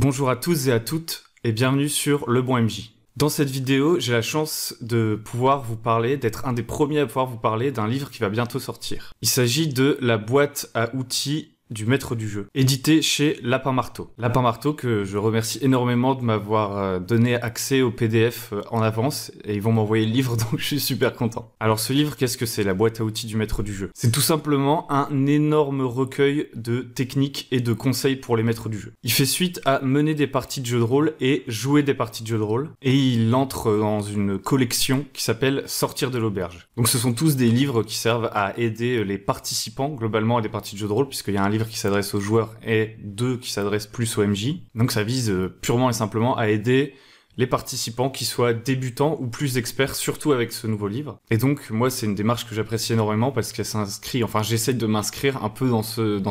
Bonjour à tous et à toutes et bienvenue sur Le Bon MJ. Dans cette vidéo, j'ai la chance de pouvoir vous parler, d'être un des premiers à pouvoir vous parler d'un livre qui va bientôt sortir. Il s'agit de La boîte à outils du maître du jeu, édité chez Lapin Marteau. Lapin Marteau que je remercie énormément de m'avoir donné accès au PDF en avance et ils vont m'envoyer le livre donc je suis super content. Alors ce livre, qu'est-ce que c'est, La boîte à outils du maître du jeu? C'est tout simplement un énorme recueil de techniques et de conseils pour les maîtres du jeu. Il fait suite à mener des parties de jeux de rôle et jouer des parties de jeux de rôle et il entre dans une collection qui s'appelle Sortir de l'auberge. Donc ce sont tous des livres qui servent à aider les participants globalement à des parties de jeux de rôle puisqu'il y a un livre qui s'adresse aux joueurs et deux qui s'adressent plus aux MJ. Donc ça vise purement et simplement à aider les participants qui soient débutants ou plus experts, surtout avec ce nouveau livre. Et donc moi c'est une démarche que j'apprécie énormément parce qu'elle s'inscrit, enfin j'essaye de m'inscrire un peu dans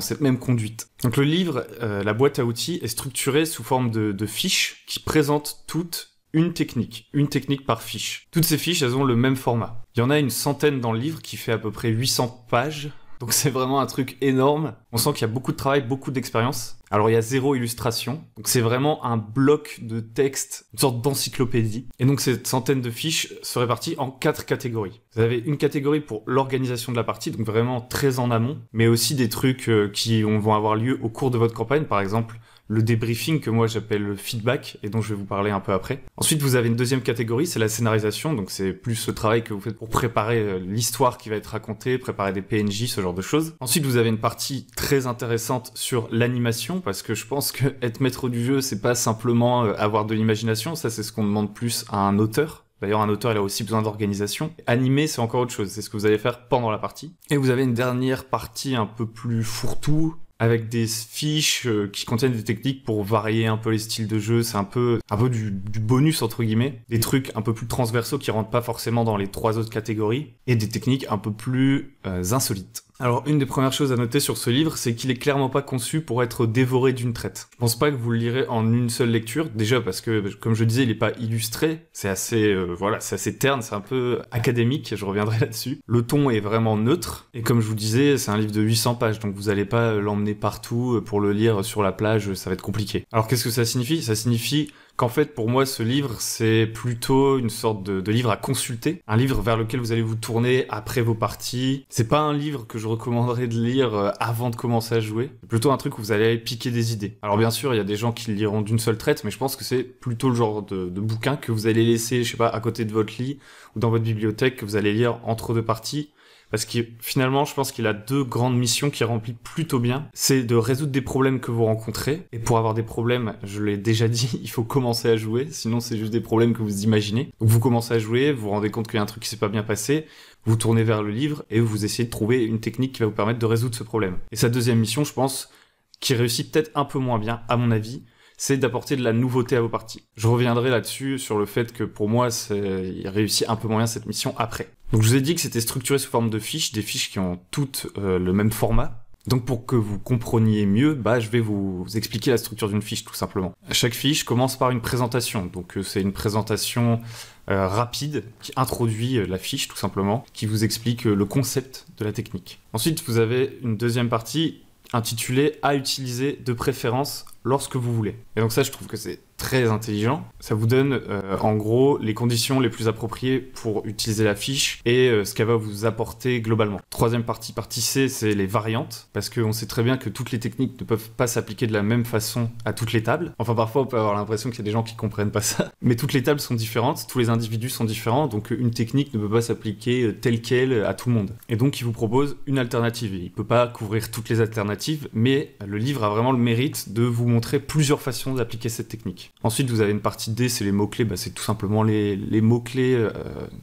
cette même conduite. Donc le livre, la boîte à outils, est structuré sous forme de fiches qui présentent toutes une technique par fiche. Toutes ces fiches, elles ont le même format. Il y en a une centaine dans le livre qui fait à peu près 800 pages. Donc c'est vraiment un truc énorme. On sent qu'il y a beaucoup de travail, beaucoup d'expérience. Alors il y a 0 illustration. Donc c'est vraiment un bloc de texte, une sorte d'encyclopédie. Et donc cette centaine de fiches se répartit en 4 catégories. Vous avez une catégorie pour l'organisation de la partie, donc vraiment très en amont, mais aussi des trucs qui vont avoir lieu au cours de votre campagne, par exemple le débriefing que moi j'appelle le feedback et dont je vais vous parler un peu après. Ensuite vous avez une deuxième catégorie, c'est la scénarisation, donc c'est plus ce travail que vous faites pour préparer l'histoire qui va être racontée, préparer des PNJ, ce genre de choses. Ensuite vous avez une partie très intéressante sur l'animation, parce que je pense que être maître du jeu c'est pas simplement avoir de l'imagination, ça c'est ce qu'on demande plus à un auteur. D'ailleurs, un auteur, il a aussi besoin d'organisation. Animer, c'est encore autre chose. C'est ce que vous allez faire pendant la partie. Et vous avez une dernière partie un peu plus fourre-tout, avec des fiches qui contiennent des techniques pour varier un peu les styles de jeu. C'est un peu du bonus, entre guillemets. Des trucs un peu plus transversaux qui rentrent pas forcément dans les 3 autres catégories. Et des techniques un peu plus insolites. Alors, une des premières choses à noter sur ce livre, c'est qu'il est clairement pas conçu pour être dévoré d'une traite. Je pense pas que vous le lirez en une seule lecture, déjà parce que, comme je disais, il est pas illustré, c'est assez, c'est assez terne, c'est un peu académique, je reviendrai là-dessus. Le ton est vraiment neutre, et comme je vous disais, c'est un livre de 800 pages, donc vous allez pas l'emmener partout pour le lire sur la plage, ça va être compliqué. Alors, qu'est-ce que ça signifie? Ça signifie qu'en fait, pour moi, ce livre, c'est plutôt une sorte de livre à consulter, un livre vers lequel vous allez vous tourner après vos parties. C'est pas un livre que je recommanderais de lire avant de commencer à jouer, c'est plutôt un truc où vous allez aller piquer des idées. Alors bien sûr, il y a des gens qui le liront d'une seule traite, mais je pense que c'est plutôt le genre de bouquin que vous allez laisser, je sais pas, à côté de votre lit ou dans votre bibliothèque, que vous allez lire entre deux parties. Parce que finalement, je pense qu'il a 2 grandes missions qu'il remplit plutôt bien. C'est de résoudre des problèmes que vous rencontrez. Et pour avoir des problèmes, je l'ai déjà dit, il faut commencer à jouer. Sinon, c'est juste des problèmes que vous imaginez. Donc vous commencez à jouer, vous vous rendez compte qu'il y a un truc qui s'est pas bien passé. Vous tournez vers le livre et vous essayez de trouver une technique qui va vous permettre de résoudre ce problème. Et sa deuxième mission, je pense, qui réussit peut-être un peu moins bien, à mon avis, c'est d'apporter de la nouveauté à vos parties. Je reviendrai là-dessus sur le fait que pour moi, il réussit un peu moins bien cette mission après. Donc je vous ai dit que c'était structuré sous forme de fiches, des fiches qui ont toutes le même format. Donc pour que vous compreniez mieux, je vais vous expliquer la structure d'une fiche tout simplement. Chaque fiche commence par une présentation. Donc c'est une présentation rapide qui introduit la fiche tout simplement, qui vous explique le concept de la technique. Ensuite vous avez une deuxième partie intitulée « À utiliser de préférence lorsque vous voulez ». Et donc ça, je trouve que c'est très intelligent. Ça vous donne, en gros, les conditions les plus appropriées pour utiliser la fiche et ce qu'elle va vous apporter globalement. Troisième partie C, c'est les variantes, parce qu'on sait très bien que toutes les techniques ne peuvent pas s'appliquer de la même façon à toutes les tables. Enfin, parfois, on peut avoir l'impression qu'il y a des gens qui comprennent pas ça. Mais toutes les tables sont différentes, tous les individus sont différents, donc une technique ne peut pas s'appliquer telle quelle à tout le monde. Et donc, il vous propose une alternative. Il peut pas couvrir toutes les alternatives, mais le livre a vraiment le mérite de vous montrer plusieurs façons d'appliquer cette technique. Ensuite, vous avez une partie D, c'est les mots-clés. C'est tout simplement les mots-clés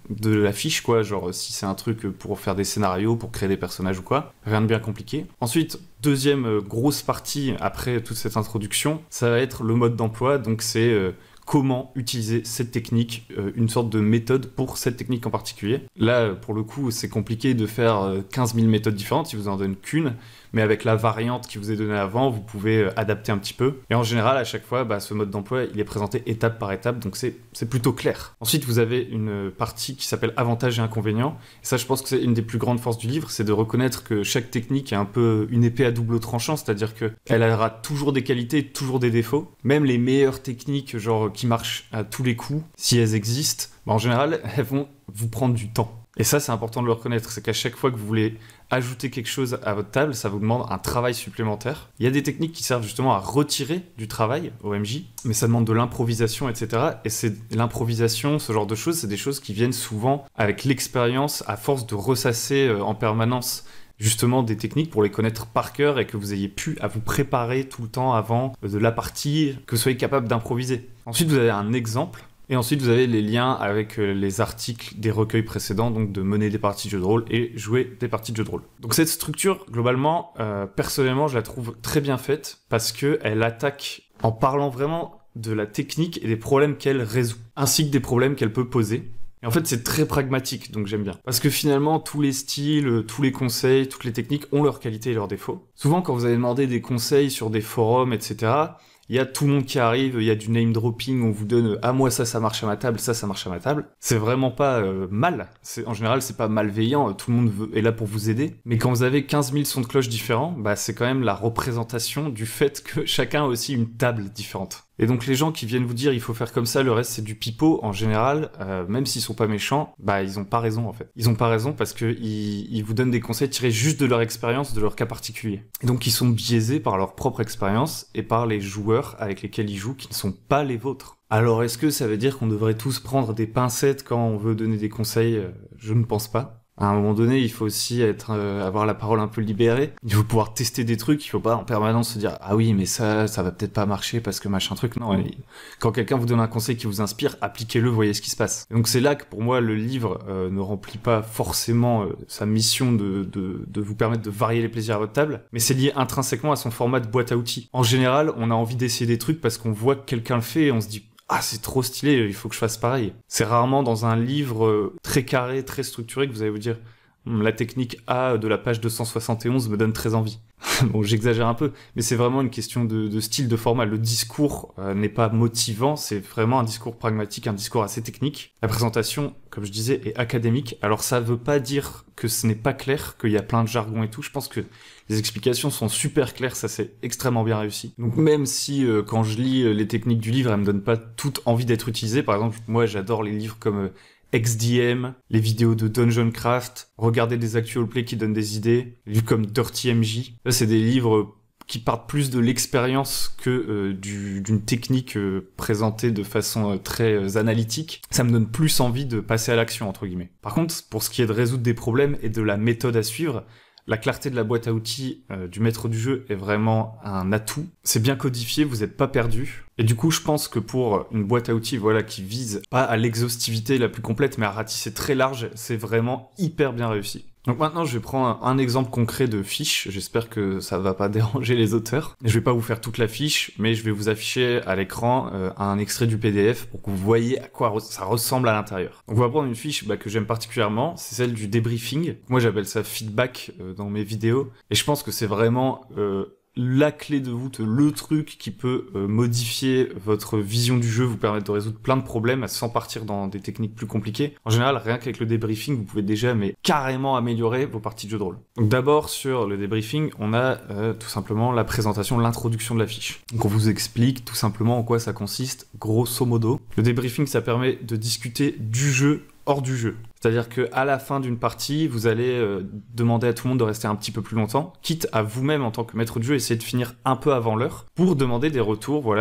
de la fiche, quoi. Genre, si c'est un truc pour faire des scénarios, pour créer des personnages ou quoi. Rien de bien compliqué. Ensuite, deuxième grosse partie, après toute cette introduction, ça va être le mode d'emploi. Donc, c'est comment utiliser cette technique, une sorte de méthode pour cette technique en particulier. Là, pour le coup, c'est compliqué de faire 15 000 méthodes différentes, il vous en donne qu'une, mais avec la variante qui vous est donnée avant, vous pouvez adapter un petit peu. Et en général, à chaque fois, ce mode d'emploi, il est présenté étape par étape, donc c'est plutôt clair. Ensuite, vous avez une partie qui s'appelle avantages et inconvénients. Et ça, je pense que c'est une des plus grandes forces du livre, c'est de reconnaître que chaque technique est un peu une épée à double tranchant, c'est-à-dire qu'elle aura toujours des qualités, toujours des défauts. Même les meilleures techniques, genre qui marchent à tous les coups, si elles existent, en général, elles vont vous prendre du temps. Et ça, c'est important de le reconnaître, c'est qu'à chaque fois que vous voulez ajouter quelque chose à votre table, ça vous demande un travail supplémentaire. Il y a des techniques qui servent justement à retirer du travail au MJ, mais ça demande de l'improvisation, etc. Et c'est l'improvisation, ce genre de choses, c'est des choses qui viennent souvent avec l'expérience, à force de ressasser en permanence justement des techniques pour les connaître par cœur et que vous ayez pu à vous préparer tout le temps avant de la partie, que vous soyez capable d'improviser. Ensuite, vous avez un exemple. Et ensuite, vous avez les liens avec les articles des recueils précédents, donc de mener des parties de jeux de rôle et jouer des parties de jeux de rôle. Donc cette structure, globalement, personnellement, je la trouve très bien faite parce qu'elle attaque en parlant vraiment de la technique et des problèmes qu'elle résout, ainsi que des problèmes qu'elle peut poser. Et en fait, c'est très pragmatique, donc j'aime bien. Parce que finalement, tous les styles, tous les conseils, toutes les techniques ont leurs qualités et leurs défauts. Souvent, quand vous allez demander des conseils sur des forums, etc., il y a tout le monde qui arrive, il y a du name dropping, on vous donne « Ah, moi, ça marche à ma table, ça marche à ma table ». C'est vraiment pas mal. En général, c'est pas malveillant, tout le monde est là pour vous aider. Mais quand vous avez 15 000 sons de cloche différents, c'est quand même la représentation du fait que chacun a aussi une table différente. Et donc les gens qui viennent vous dire il faut faire comme ça, le reste c'est du pipeau, en général, même s'ils sont pas méchants, ils ont pas raison en fait. Ils ont pas raison parce que ils vous donnent des conseils tirés juste de leur expérience, de leur cas particulier. Et donc ils sont biaisés par leur propre expérience et par les joueurs avec lesquels ils jouent qui ne sont pas les vôtres. Alors est-ce que ça veut dire qu'on devrait tous prendre des pincettes quand on veut donner des conseils? Je ne pense pas. À un moment donné, il faut aussi avoir la parole un peu libérée. Il faut pouvoir tester des trucs. Il faut pas en permanence se dire ah oui mais ça va peut-être pas marcher parce que machin truc. Non. Quand quelqu'un vous donne un conseil qui vous inspire, appliquez-le, voyez ce qui se passe. Et donc c'est là que pour moi le livre ne remplit pas forcément sa mission de vous permettre de varier les plaisirs à votre table, mais c'est lié intrinsèquement à son format de boîte à outils. En général, on a envie d'essayer des trucs parce qu'on voit que quelqu'un le fait et on se dit ah, c'est trop stylé, il faut que je fasse pareil. C'est rarement dans un livre très carré, très structuré que vous allez vous dire la technique A de la page 271 me donne très envie. Bon, j'exagère un peu, mais c'est vraiment une question de style, de format. Le discours n'est pas motivant, c'est vraiment un discours pragmatique, un discours assez technique. La présentation, comme je disais, est académique. Alors ça veut pas dire que ce n'est pas clair, qu'il y a plein de jargon et tout. Je pense que les explications sont super claires, ça c'est extrêmement bien réussi. Donc même si quand je lis les techniques du livre, elles me donnent pas toutes envie d'être utilisées. Par exemple, moi j'adore les livres comme XDM, les vidéos de Dungeon Craft, regarder des actual play qui donnent des idées, les livres comme Dirty MJ. Là, c'est des livres qui partent plus de l'expérience que d'une technique présentée de façon très analytique. Ça me donne plus envie de passer à l'action, entre guillemets. Par contre, pour ce qui est de résoudre des problèmes et de la méthode à suivre, la clarté de la boîte à outils du maître du jeu est vraiment un atout. C'est bien codifié, vous n'êtes pas perdu. Et du coup, je pense que pour une boîte à outils qui vise pas à l'exhaustivité la plus complète, mais à ratisser très large, c'est vraiment hyper bien réussi. Donc maintenant, je vais prendre un exemple concret de fiche. J'espère que ça va pas déranger les auteurs. Je vais pas vous faire toute la fiche, mais je vais vous afficher à l'écran un extrait du PDF pour que vous voyez à quoi ça ressemble à l'intérieur. Donc on va prendre une fiche que j'aime particulièrement, c'est celle du débriefing. Moi, j'appelle ça feedback dans mes vidéos. Et je pense que c'est vraiment la clé de voûte, le truc qui peut modifier votre vision du jeu, vous permettre de résoudre plein de problèmes sans partir dans des techniques plus compliquées. En général, rien qu'avec le débriefing, vous pouvez déjà carrément améliorer vos parties de jeu de rôle. Donc d'abord, sur le débriefing, on a tout simplement la présentation, l'introduction de la fiche. Donc on vous explique tout simplement en quoi ça consiste, grosso modo. Le débriefing, ça permet de discuter du jeu hors du jeu. C'est-à-dire qu'à la fin d'une partie, vous allez demander à tout le monde de rester un petit peu plus longtemps, quitte à vous-même en tant que maître de jeu, essayer de finir un peu avant l'heure, pour demander des retours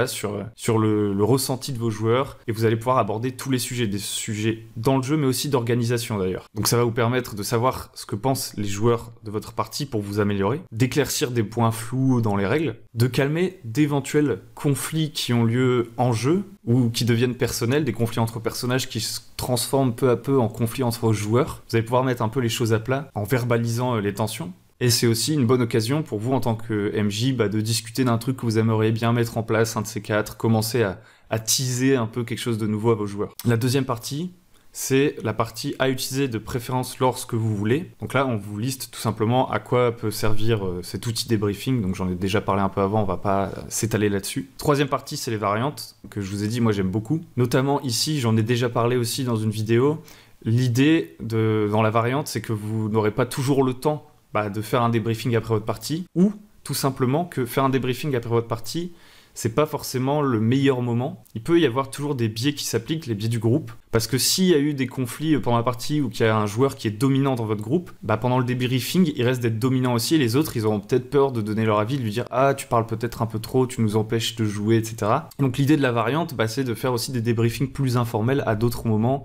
sur le ressenti de vos joueurs, et vous allez pouvoir aborder tous les sujets, des sujets dans le jeu, mais aussi d'organisation d'ailleurs. Donc ça va vous permettre de savoir ce que pensent les joueurs de votre partie pour vous améliorer, d'éclaircir des points flous dans les règles, de calmer d'éventuels conflits qui ont lieu en jeu, ou qui deviennent personnels, des conflits entre personnages qui se transforment peu à peu en conflits entre joueurs. Vous allez pouvoir mettre un peu les choses à plat en verbalisant les tensions. Et c'est aussi une bonne occasion pour vous en tant que MJ de discuter d'un truc que vous aimeriez bien mettre en place, un de ces quatre, commencer à teaser un peu quelque chose de nouveau à vos joueurs. La deuxième partie, c'est la partie à utiliser de préférence lorsque vous voulez. Donc là, on vous liste tout simplement à quoi peut servir cet outil débriefing. Donc j'en ai déjà parlé un peu avant, on va pas s'étaler là-dessus. Troisième partie, c'est les variantes, que je vous ai dit, moi j'aime beaucoup. Notamment ici, j'en ai déjà parlé aussi dans une vidéo. L'idée dans la variante, c'est que vous n'aurez pas toujours le temps de faire un débriefing après votre partie, ou tout simplement que faire un débriefing après votre partie, c'est pas forcément le meilleur moment. Il peut y avoir toujours des biais qui s'appliquent, les biais du groupe. Parce que s'il y a eu des conflits pendant la partie ou qu'il y a un joueur qui est dominant dans votre groupe, pendant le débriefing, il reste d'être dominant aussi et les autres, ils auront peut-être peur de donner leur avis, de lui dire « Ah, tu parles peut-être un peu trop, tu nous empêches de jouer, etc. » Donc l'idée de la variante, c'est de faire aussi des débriefings plus informels à d'autres moments,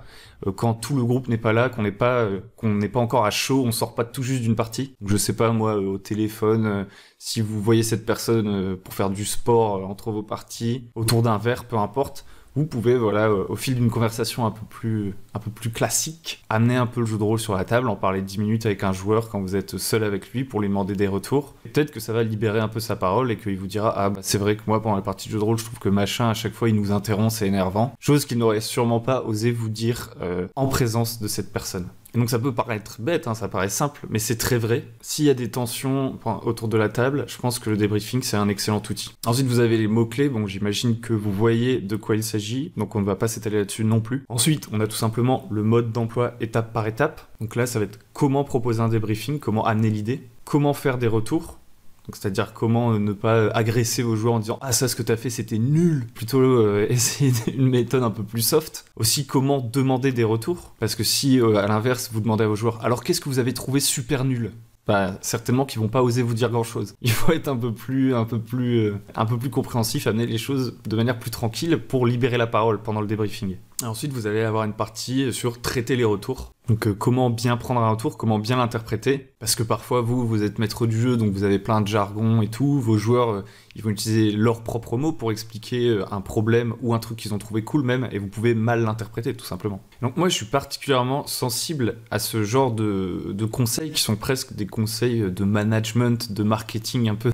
quand tout le groupe n'est pas là, qu'on n'est pas encore à chaud, on sort pas tout juste d'une partie. Donc, je sais pas, moi, au téléphone, si vous voyez cette personne pour faire du sport entre vos parties, autour d'un verre, peu importe, vous pouvez, au fil d'une conversation un peu plus classique, amener un peu le jeu de rôle sur la table, en parler 10 minutes avec un joueur quand vous êtes seul avec lui pour lui demander des retours. Et peut-être que ça va libérer un peu sa parole et qu'il vous dira « Ah, c'est vrai que moi, pendant la partie de jeu de rôle, je trouve que machin, à chaque fois, il nous interrompt, c'est énervant. » Chose qu'il n'aurait sûrement pas osé vous dire en présence de cette personne. Et donc ça peut paraître bête, ça paraît simple, mais c'est très vrai. S'il y a des tensions autour de la table, je pense que le débriefing, c'est un excellent outil. Ensuite, vous avez les mots-clés, bon, j'imagine que vous voyez de quoi il s'agit, donc on ne va pas s'étaler là-dessus non plus. Ensuite, on a tout simplement le mode d'emploi étape par étape. Donc là, ça va être comment proposer un débriefing, comment amener l'idée, comment faire des retours. Donc, c'est-à-dire comment ne pas agresser vos joueurs en disant « Ah, ça, ce que t'as fait, c'était nul !» Plutôt essayer une méthode un peu plus soft. Aussi, comment demander des retours. Parce que si, à l'inverse, vous demandez à vos joueurs « Alors, qu'est-ce que vous avez trouvé super nul ?» certainement qu'ils vont pas oser vous dire grand-chose. Il faut être un peu plus compréhensif, amener les choses de manière plus tranquille pour libérer la parole pendant le débriefing. Et ensuite, vous allez avoir une partie sur traiter les retours. Donc comment bien prendre un retour, comment bien l'interpréter. Parce que parfois, vous êtes maître du jeu, donc vous avez plein de jargon et tout. Vos joueurs, ils vont utiliser leurs propres mots pour expliquer un problème ou un truc qu'ils ont trouvé cool même, et vous pouvez mal l'interpréter, tout simplement. Donc moi, je suis particulièrement sensible à ce genre de conseils qui sont presque des conseils de management, de marketing un peu,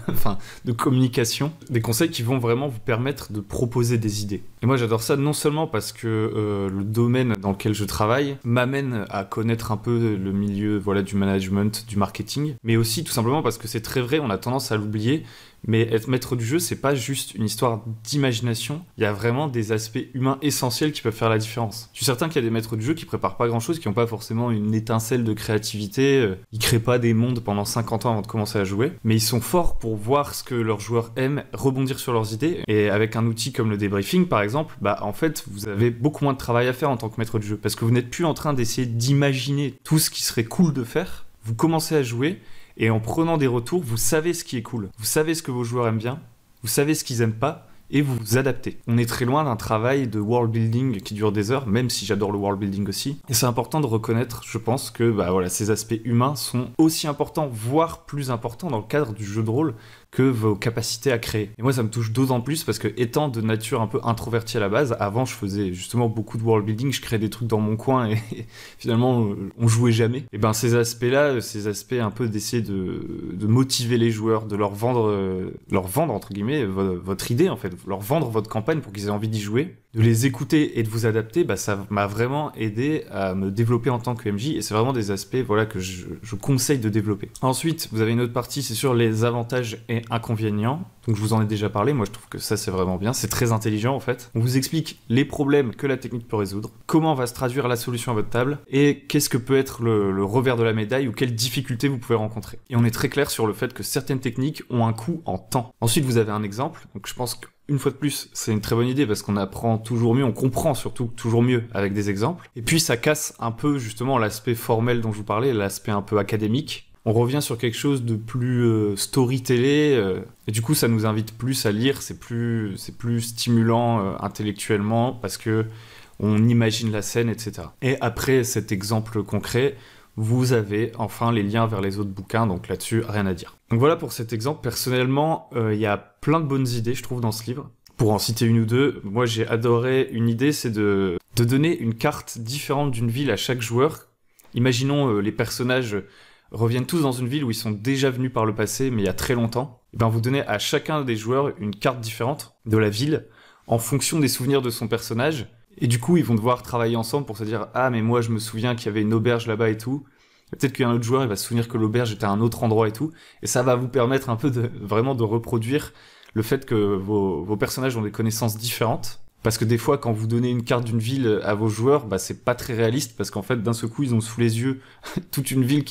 de communication. Des conseils qui vont vraiment vous permettre de proposer des idées. Et moi, j'adore ça non seulement parce que le domaine dans lequel je travaille m'amène à connaître un peu le milieu du management, du marketing, mais aussi tout simplement parce que c'est très vrai, on a tendance à l'oublier, mais être maître du jeu, c'est pas juste une histoire d'imagination, il y a vraiment des aspects humains essentiels qui peuvent faire la différence. Je suis certain qu'il y a des maîtres du jeu qui préparent pas grand-chose, qui n'ont pas forcément une étincelle de créativité, ils créent pas des mondes pendant 50 ans avant de commencer à jouer, mais ils sont forts pour voir ce que leurs joueurs aiment, rebondir sur leurs idées, et avec un outil comme le débriefing par exemple, en fait, vous avez beaucoup moins de travail à faire en tant que maître du jeu, parce que vous n'êtes plus en train d'essayer d'imaginer tout ce qui serait cool de faire, vous commencez à jouer, et en prenant des retours, vous savez ce qui est cool. Vous savez ce que vos joueurs aiment bien, vous savez ce qu'ils aiment pas, et vous vous adaptez. On est très loin d'un travail de world building qui dure des heures, même si j'adore le world building aussi. Et c'est important de reconnaître, je pense, que ces aspects humains sont aussi importants, voire plus importants dans le cadre du jeu de rôle que vos capacités à créer. Et moi, ça me touche d'autant plus parce que, étant de nature un peu introvertie à la base, avant, je faisais justement beaucoup de world building, je créais des trucs dans mon coin et finalement, on jouait jamais. Et ces aspects-là, ces aspects un peu d'essayer de motiver les joueurs, de leur vendre entre guillemets, votre idée en fait, leur vendre votre campagne pour qu'ils aient envie d'y jouer, de les écouter et de vous adapter, ça m'a vraiment aidé à me développer en tant que MJ, et c'est vraiment des aspects que je conseille de développer. Ensuite, vous avez une autre partie, c'est sur les avantages et inconvénients. Donc je vous en ai déjà parlé, moi je trouve que ça c'est vraiment bien, c'est très intelligent en fait. On vous explique les problèmes que la technique peut résoudre, comment va se traduire la solution à votre table, et qu'est-ce que peut être le revers de la médaille ou quelles difficultés vous pouvez rencontrer. Et on est très clair sur le fait que certaines techniques ont un coût en temps. Ensuite vous avez un exemple, donc je pense qu'une fois de plus, c'est une très bonne idée parce qu'on apprend toujours mieux, on comprend surtout toujours mieux avec des exemples. Et puis ça casse un peu justement l'aspect formel dont je vous parlais, l'aspect un peu académique. On revient sur quelque chose de plus storytellé, et du coup ça nous invite plus à lire, c'est plus stimulant intellectuellement parce que on imagine la scène, etc. Et après cet exemple concret, vous avez enfin les liens vers les autres bouquins, donc là-dessus, rien à dire. Donc voilà pour cet exemple. Personnellement, il y a plein de bonnes idées, je trouve, dans ce livre. Pour en citer une ou deux, moi j'ai adoré une idée, c'est de donner une carte différente d'une ville à chaque joueur. Imaginons les personnages reviennent tous dans une ville où ils sont déjà venus par le passé, mais il y a très longtemps. Et ben vous donnez à chacun des joueurs une carte différente de la ville en fonction des souvenirs de son personnage. Et du coup, ils vont devoir travailler ensemble pour se dire « Ah, mais moi, je me souviens qu'il y avait une auberge là-bas et tout. » Peut-être qu'un autre joueur, il va se souvenir que l'auberge était à un autre endroit et tout. Et ça va vous permettre un peu vraiment de reproduire le fait que vos personnages ont des connaissances différentes. Parce que des fois, quand vous donnez une carte d'une ville à vos joueurs, bah, c'est pas très réaliste parce qu'en fait, d'un seul coup, ils ont sous les yeux toute une ville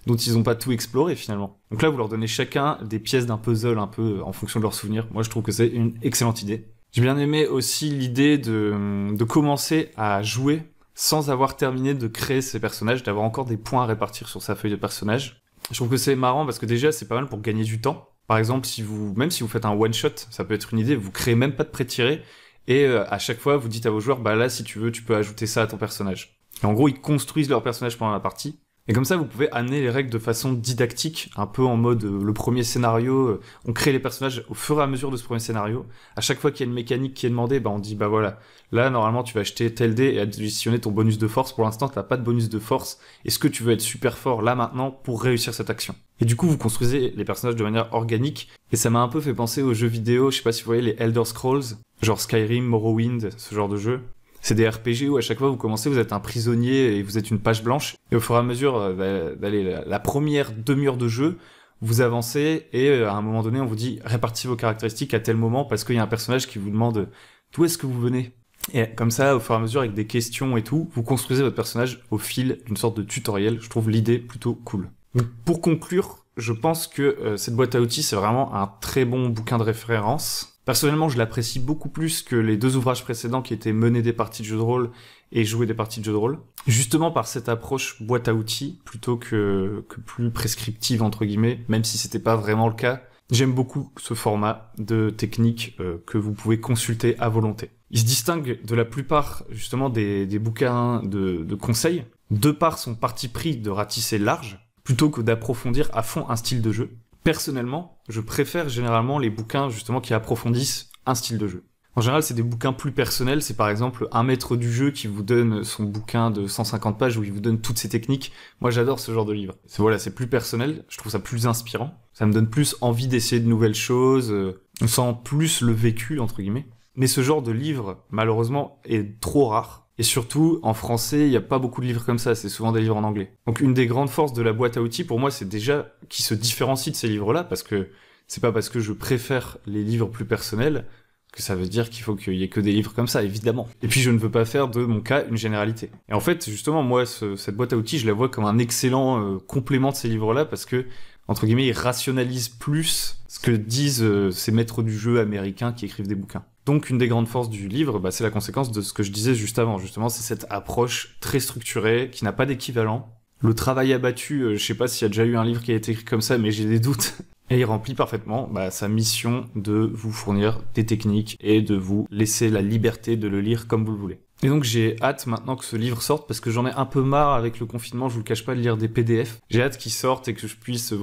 dont ils ont pas tout exploré finalement. Donc là, vous leur donnez chacun des pièces d'un puzzle un peu en fonction de leurs souvenirs. Moi, je trouve que c'est une excellente idée. J'ai bien aimé aussi l'idée de commencer à jouer sans avoir terminé de créer ses personnages, d'avoir encore des points à répartir sur sa feuille de personnage. Je trouve que c'est marrant parce que déjà, c'est pas mal pour gagner du temps. Par exemple, même si vous faites un one-shot, ça peut être une idée, vous créez même pas de pré-tiré, et à chaque fois, vous dites à vos joueurs, bah là, si tu veux, tu peux ajouter ça à ton personnage. Et en gros, ils construisent leur personnage pendant la partie. Et comme ça, vous pouvez amener les règles de façon didactique, un peu en mode le premier scénario, on crée les personnages au fur et à mesure de ce premier scénario. À chaque fois qu'il y a une mécanique qui est demandée, bah on dit, bah voilà, là, normalement, tu vas acheter tel dé et additionner ton bonus de force. Pour l'instant, t'as pas de bonus de force. Est-ce que tu veux être super fort là, maintenant, pour réussir cette action? Et du coup, vous construisez les personnages de manière organique. Et ça m'a un peu fait penser aux jeux vidéo, je sais pas si vous voyez les Elder Scrolls, genre Skyrim, Morrowind, ce genre de jeu. C'est des RPG où à chaque fois vous commencez, vous êtes un prisonnier et vous êtes une page blanche. Et au fur et à mesure d'aller la première demi-heure de jeu, vous avancez et à un moment donné, on vous dit répartissez vos caractéristiques à tel moment parce qu'il y a un personnage qui vous demande d'où est-ce que vous venez. Et comme ça, au fur et à mesure, avec des questions et tout, vous construisez votre personnage au fil d'une sorte de tutoriel. Je trouve l'idée plutôt cool. Donc, pour conclure, je pense que cette boîte à outils, c'est vraiment un très bon bouquin de référence. Personnellement, je l'apprécie beaucoup plus que les 2 ouvrages précédents qui étaient mener des parties de jeux de rôle et jouer des parties de jeux de rôle. Justement par cette approche boîte à outils, plutôt que plus prescriptive, entre guillemets, même si c'était pas vraiment le cas. J'aime beaucoup ce format de technique que vous pouvez consulter à volonté. Il se distingue de la plupart, justement, des bouquins de conseils, de par son parti pris de ratisser large, plutôt que d'approfondir à fond un style de jeu. Personnellement, je préfère généralement les bouquins justement qui approfondissent un style de jeu. En général, c'est des bouquins plus personnels. C'est par exemple un maître du jeu qui vous donne son bouquin de 150 pages où il vous donne toutes ses techniques. Moi, j'adore ce genre de livre. C'est plus personnel. Je trouve ça plus inspirant. Ça me donne plus envie d'essayer de nouvelles choses. On sent plus le vécu, entre guillemets. Mais ce genre de livre, malheureusement, est trop rare. Et surtout, en français, il n'y a pas beaucoup de livres comme ça, c'est souvent des livres en anglais. Donc une des grandes forces de la boîte à outils, pour moi, c'est déjà qui se différencie de ces livres-là, parce que c'est pas parce que je préfère les livres plus personnels que ça veut dire qu'il faut qu'il y ait que des livres comme ça, évidemment. Et puis je ne veux pas faire de mon cas une généralité. Et en fait, justement, moi, cette boîte à outils, je la vois comme un excellent complément de ces livres-là, parce que, entre guillemets, ils rationalisent plus ce que disent ces maîtres du jeu américains qui écrivent des bouquins. Donc une des grandes forces du livre, c'est la conséquence de ce que je disais juste avant, justement, c'est cette approche très structurée, qui n'a pas d'équivalent. Le travail abattu, je sais pas s'il y a déjà eu un livre qui a été écrit comme ça, mais j'ai des doutes. Et il remplit parfaitement sa mission de vous fournir des techniques et de vous laisser la liberté de le lire comme vous le voulez. Et donc j'ai hâte maintenant que ce livre sorte parce que j'en ai un peu marre avec le confinement, je vous le cache pas, de lire des PDF. J'ai hâte qu'il sorte et que je puisse,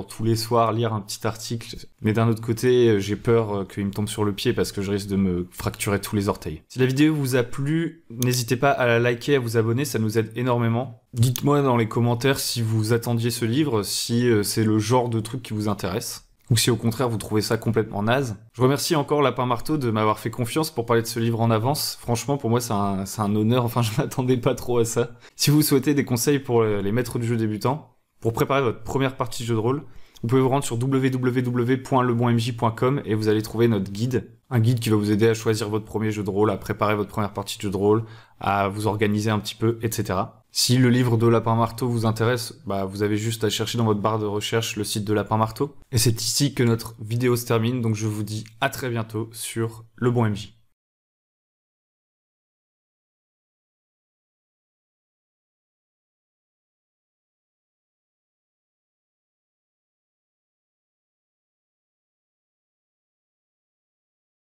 tous les soirs lire un petit article. Mais d'un autre côté, j'ai peur qu'il me tombe sur le pied parce que je risque de me fracturer tous les orteils. Si la vidéo vous a plu, n'hésitez pas à la liker, à vous abonner, ça nous aide énormément. Dites-moi dans les commentaires si vous attendiez ce livre, si c'est le genre de truc qui vous intéresse. Ou si au contraire vous trouvez ça complètement naze. Je remercie encore Lapin Marteau de m'avoir fait confiance pour parler de ce livre en avance. Franchement, pour moi, c'est un honneur. Enfin, je m'attendais pas trop à ça. Si vous souhaitez des conseils pour les maîtres du jeu débutants, pour préparer votre première partie de jeu de rôle, vous pouvez vous rendre sur www.lebonmj.com et vous allez trouver notre guide. Un guide qui va vous aider à choisir votre premier jeu de rôle, à préparer votre première partie de jeu de rôle, à vous organiser un petit peu, etc. Si le livre de Lapin Marteau vous intéresse, vous avez juste à chercher dans votre barre de recherche le site de Lapin Marteau. Et c'est ici que notre vidéo se termine, donc je vous dis à très bientôt sur Le Bon MJ.